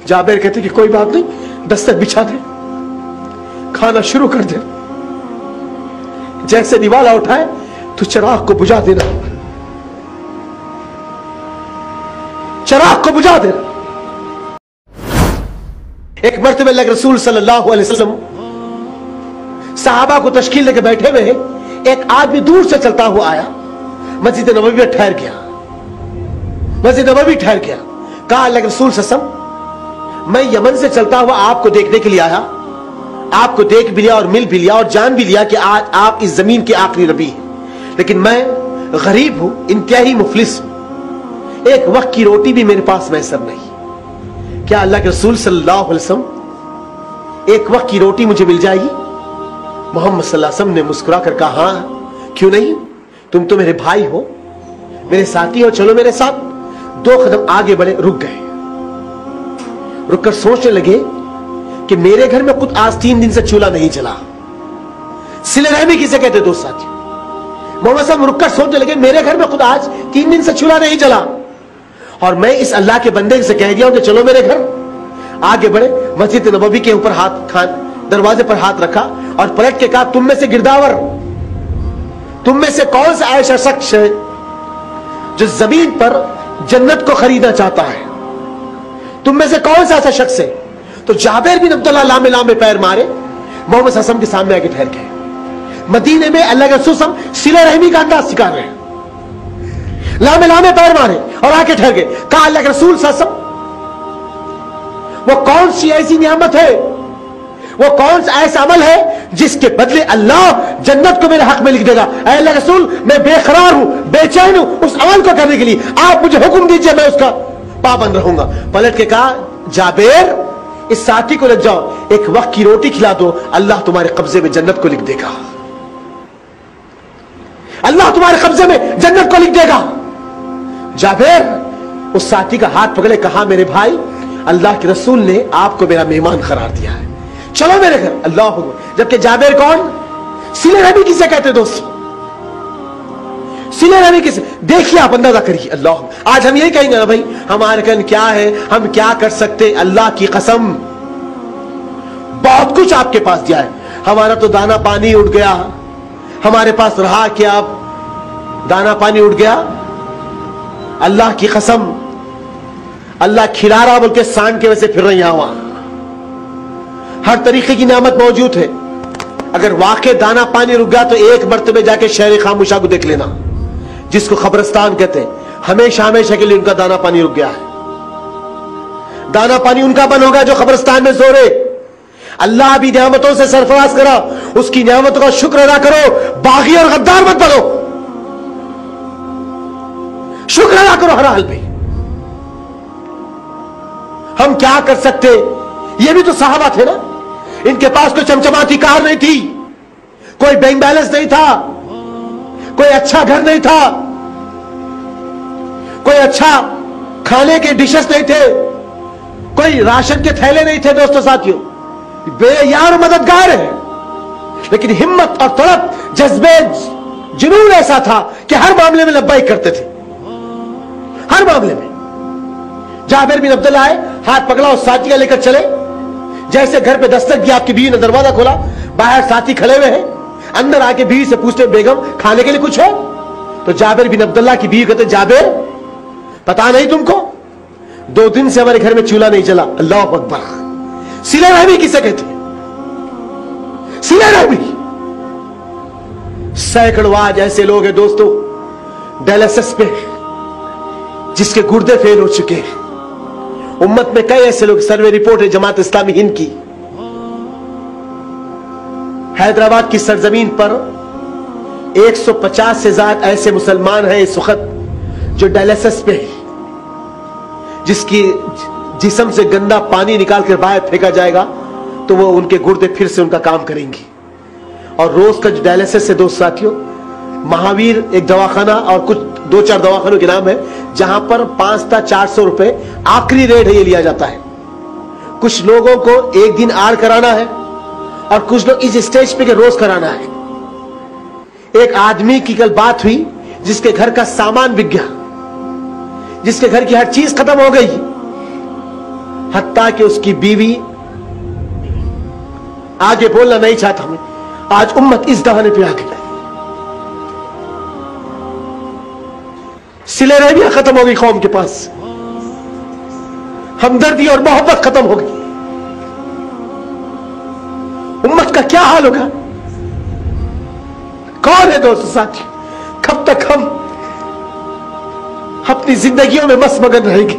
जाबिर कहते कि कोई बात नहीं, दस्तक बिछा दे, खाना शुरू कर दे। जैसे निवाला उठाए तो चिराग को बुझा देना, चिराग को बुझा देना। एक मर्तबे अल्लाह के रसूल सल्लल्लाहु अलैहि वसल्लम सहाबा को तशकील लेके बैठे हुए, एक आदमी दूर से चलता हुआ आया, मस्जिद नबवी में ठहर गया, मस्जिद नबवी ठहर गया। कहा अल्लाह के रसूल सल्लल्लाहु अलैहि वसल्लम, मैं यमन से चलता हुआ आपको देखने के लिए आया, आपको देख भी लिया और मिल भी लिया और जान भी लिया कि आज आप इस जमीन के आखिरी नबी हैं, लेकिन मैं गरीब हूं, इंतहाई मुफलिस हूं, एक वक्त की रोटी भी मेरे पास मैसर नहीं। क्या अल्लाह के रसूल सल्लल्लाहु अलैहि वसल्लम एक वक्त की रोटी मुझे मिल जाएगी? मोहम्मद सल्लल्लाहु अलैहि वसल्लम ने मुस्कुरा कर कहा, हाँ क्यों नहीं, तुम तो मेरे भाई हो, मेरे साथी हो, चलो मेरे साथ। 2 कदम आगे बढ़े, रुक गए, रुककर सोचने लगे कि मेरे घर में खुद आज 3 दिन से चूल्हा नहीं जला। सिले रहमी किसे कहते दोस्त साथी? मोहम्मद साहब रुककर सोचने लगे, मेरे घर में खुद आज 3 दिन से चूल्हा नहीं जला और मैं इस अल्लाह के बंदे से कह दिया हूं कि चलो मेरे घर। आगे बढ़े, मस्जिद नबवी के ऊपर दरवाजे पर हाथ रखा और पलट के कहा, तुम में से गिरदावर, तुम में से कौन सा ऐसा शख्स है जो जमीन पर जन्नत को खरीदना चाहता है? तुम में से कौन सा ऐसा शख्स है? तो जाबिर बिन अब्दुल्लाह लामे लामे पैर मारे, मोहम्मद सल्लल्लाहु अलैहि वसल्लम के सामने आके ठहर गए। मदीने में अल्लाह के रसूल सल्लल्लाहु अलैहि वसल्लम सिले रहमी का अंदाज सिखा रहे हैं, लामे लामे पैर मारे और आके ठहर गए। कहा अल्लाह के रसूल सल्लल्लाहु अलैहि वसल्लम, वो कौन सी ऐसी नियामत है, वो कौन सा ऐसा अमल है जिसके बदले अल्लाह जन्नत को मेरे हक में लिख देगा? ऐ अल्लाह के रसूल, मैं बेकरार हूं, बेचैन हूं उस अमल को करने के लिए, आप मुझे हुक्म दीजिए, मैं उसका पाबंद रहूंगा। पलट के कहा, जाबिर इस साथी को ले जाओ, एक वक्त की रोटी खिला दो, अल्लाह तुम्हारे कब्जे में जन्नत को लिख देगा, अल्लाह तुम्हारे कब्जे में जन्नत को लिख देगा। जाबिर उस साथी का हाथ पकड़े, कहा मेरे भाई, अल्लाह के रसूल ने आपको मेरा मेहमान करार दिया है, चलो मेरे घर। अल्लाह हू। जबकि जाबिर कौन? सिले रहमी किसे कहते दोस्तों? सिले रहमी किसे? देखिए आप अंदाजा करिए। अल्लाह, आज हम यही कहेंगे ना भाई हमारे कन क्या है, हम क्या कर सकते? अल्लाह की कसम बहुत कुछ आपके पास दिया है, हमारा तो दाना पानी उड़ गया, हमारे पास रहा क्या? अब दाना पानी उड़ गया। अल्लाह की कसम, अल्लाह खिला रहा बोल के सांड के वैसे फिर रहे यहां वहां, हर तरीके की नियामत मौजूद है। अगर वाकई दाना पानी रुक गया तो एक मर्तबे जाके शहर खामोशा को देख लेना, जिसको कब्रिस्तान कहते हैं, हमेशा हमेशा के लिए उनका दाना पानी रुक गया है। दाना पानी उनका बंद होगा जो कब्रिस्तान में सो रहे। अल्लाह भी नियामतों से सरफराज करा, उसकी नियामतों का शुक्र अदा करो, बागी और गद्दार मत बनो, शुक्र अदा करो हर हाल में। हम क्या कर सकते? ये भी तो सहाबा थे ना, इनके पास कोई चमचमाती कार नहीं थी, कोई बैंक बैलेंस नहीं था, कोई अच्छा घर नहीं था, कोई अच्छा खाने के डिशेस नहीं थे, कोई राशन के थैले नहीं थे। दोस्तों साथियों, बेयार मददगार है, लेकिन हिम्मत और तड़प, जज्बे, जुनून ऐसा था कि हर मामले में लब्बाइक करते थे, हर मामले में। जाबिर बिन अब्दुल्लाह आए, हाथ पकड़ा और साथी का लेकर चले। जैसे घर पे दस्तक दी, आपकी बीवी ने दरवाजा खोला, बाहर साथी खड़े हुए हैं, अंदर आके बीवी से पूछते, बेगम खाने के लिए कुछ है? तो जाबिर बिन अब्दुल्लाह की बीवी कहते, जाबिर पता नहीं तुमको, 2 दिन से हमारे घर में चूल्हा नहीं जला। अल्लाह अकबर। सिले रहमी किसे कहते? सिले रहमी। सैकड़ों आज ऐसे लोग हैं दोस्तों डायलिसिस पे, जिसके गुर्दे फेल हो चुके हैं। उम्मत में कई ऐसे लोग, सर्वे रिपोर्ट है जमात इस्लामी हिंद की, हैदराबाद की सरजमीन पर 150 से ज्यादा ऐसे मुसलमान हैं इस वक्त जो डायलिसिस पे है, जिसकी जिस्म से गंदा पानी निकाल कर बाहर फेंका जाएगा तो वो उनके गुर्दे फिर से उनका काम करेंगे। और रोज का जो डायलिसिस है दोस्त साथियों, महावीर एक दवाखाना और कुछ 2-4 दवाखानों के नाम है जहां पर 500-400 रुपए आखिरी रेट है, ये लिया जाता है। कुछ लोगों को एक दिन आड़ कराना है और कुछ लोग इस स्टेज पे के रोज कराना है। एक आदमी की कल बात हुई जिसके घर का सामान बिक गया, जिसके घर की हर चीज खत्म हो गई, हत्ता कि उसकी बीवी, आगे बोलना नहीं चाहता मैं, आज उम्मत इस दहाने पे आके गई, सिले रहमियां खत्म हो गई कौम के पास, हमदर्दी और मोहब्बत खत्म हो गई। उम्मत का क्या हाल होगा? कौन है दोस्तों साथी? कब तक हम अपनी जिंदगियों में मस्त मगन रहेंगे?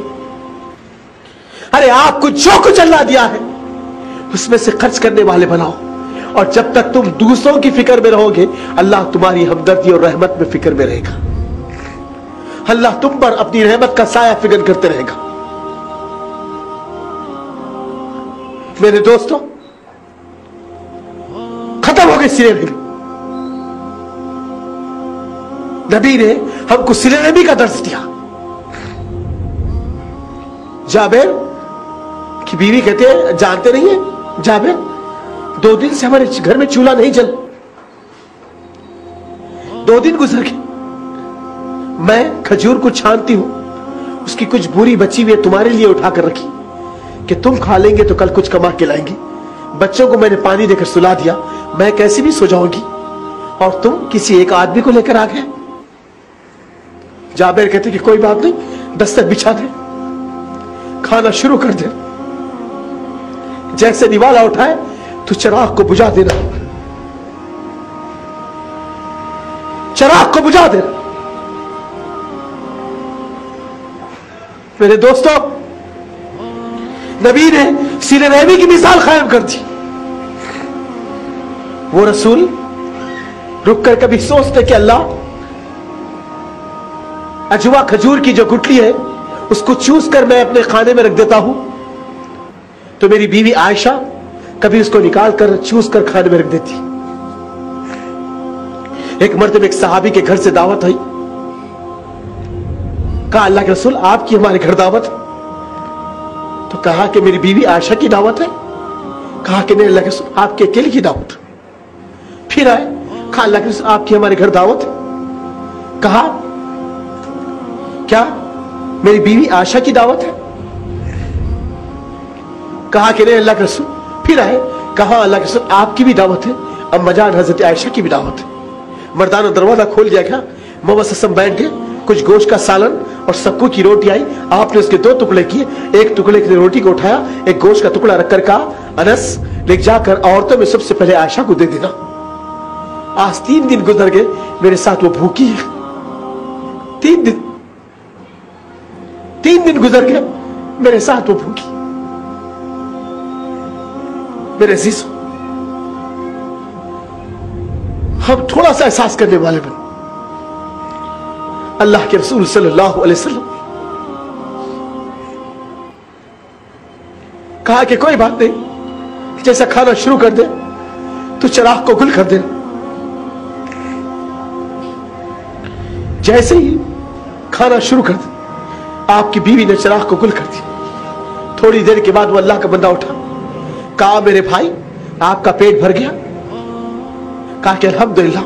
अरे आपको जो कुछ अल्लाह दिया है उसमें से खर्च करने वाले बनाओ, और जब तक तुम दूसरों की फिक्र में रहोगे अल्लाह तुम्हारी हमदर्दी और रहमत में फिक्र में रहेगा। अल्लाह तुम पर अपनी रहमत का साया फिक्र करते रहेगा। मेरे दोस्तों, खत्म हो गए सिले रहमी। नबी ने हमको सिले रहमी का दर्ज दिया। जाबिर की बीवी कहते हैं, जानते नहीं है जाबिर, 2 दिन से हमारे घर में चूल्हा नहीं जल, 2 दिन गुजर गए। मैं खजूर को छानती हूं, उसकी कुछ बुरी बची हुई है, तुम्हारे लिए उठाकर रखी कि तुम खा लेंगे तो कल कुछ कमा के लाएंगे। बच्चों को मैंने पानी देकर सुला दिया, मैं कैसे भी सो जाऊंगी, और तुम किसी एक आदमी को लेकर आ गए। जाबिर कहते कि कोई बात नहीं, दस्तक बिछा दे, खाना शुरू कर दे। जैसे निवाला उठाए तो चिराग को बुझा देना, चिराग को बुझा देना। मेरे दोस्तों, नबी ने सिले रहमी की मिसाल कायम कर दी। वो रसूल रुक कर कभी सोचते कि अल्लाह, अजवा खजूर की जो गुठली है उसको चूस कर मैं अपने खाने में रख देता हूं, तो मेरी बीवी आयशा कभी उसको निकाल कर चूस कर खाने में रख देती। एक मर्तबा एक सहाबी के घर से दावत आई, कहा अल्लाह के रसूल आपकी हमारे घर दावत है। तो कहा कि मेरी बीवी आयशा की दावत है। कहा कि नहीं अल्लाह के रसूल आपके अकेले की दावत है। फिर आए, कहा अल्लाह के रसूल आपकी हमारे घर दावत है। कहा क्या मेरी बीवी आयशा की दावत है? कहा कि नहीं अल्लाह के रसूल। फिर आए, कहा अल्लाह के रसूल आपकी भी दावत है, अम्मा जान हजरत आयशा की भी दावत है। मर्दाना दरवाजा खोल दिया गया, मोहम्मद सल्लल्लाहु अलैहि वसल्लम बैठ गए, कुछ गोश्त का सालन और सक्कू की रोटी आई। आपने उसके 2 टुकड़े किए, एक टुकड़े की रोटी को उठाया, एक गोश्त का टुकड़ा रखकर कहा अनस ले जाकर औरतों में सबसे पहले आयशा को दे देना। आज 3 दिन गुजर गए, मेरे साथ वो भूखी है। 3 दिन गुजर गए, मेरे साथ वो भूखी। मेरे अजीजों, हम थोड़ा सा एहसास करने वाले बने। अल्लाह के रसूल सल्लल्लाहु अलैहि वसल्लम कहा कि कोई बात नहीं, जैसा खाना शुरू कर दे तो चिराग को गुल कर दे। जैसे ही खाना शुरू कर दे, आपकी बीवी ने चिराग को गुल कर दिया। थोड़ी देर के बाद वो अल्लाह का बंदा उठा, कहा मेरे भाई आपका पेट भर गया? कहा कि अल्हम्दुलिल्लाह,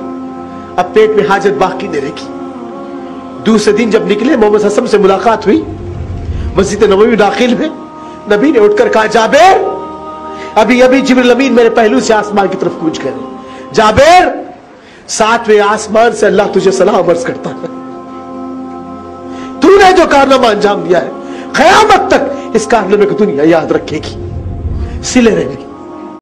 अब पेट में हाजत बाकी नहीं रहेगी। दूसरे दिन जब निकले, मोहम्मद सल्लल्लाहु अलैहि वसल्लम से मुलाकात हुई, मस्जिद नबवी दाखिल में, नबी ने उठकर कहा जाबिर, अभी अभी जिब्रील अमीन मेरे पहलू से आसमान की तरफ कूच गए। जाबिर, 7वें आसमान से अल्लाह तुझे सलाम अर्ज करता है, तूने जो कारनामा अंजाम दिया है, क़यामत तक इस कारनामे को दुनिया याद रखेगी। सिले रहमी।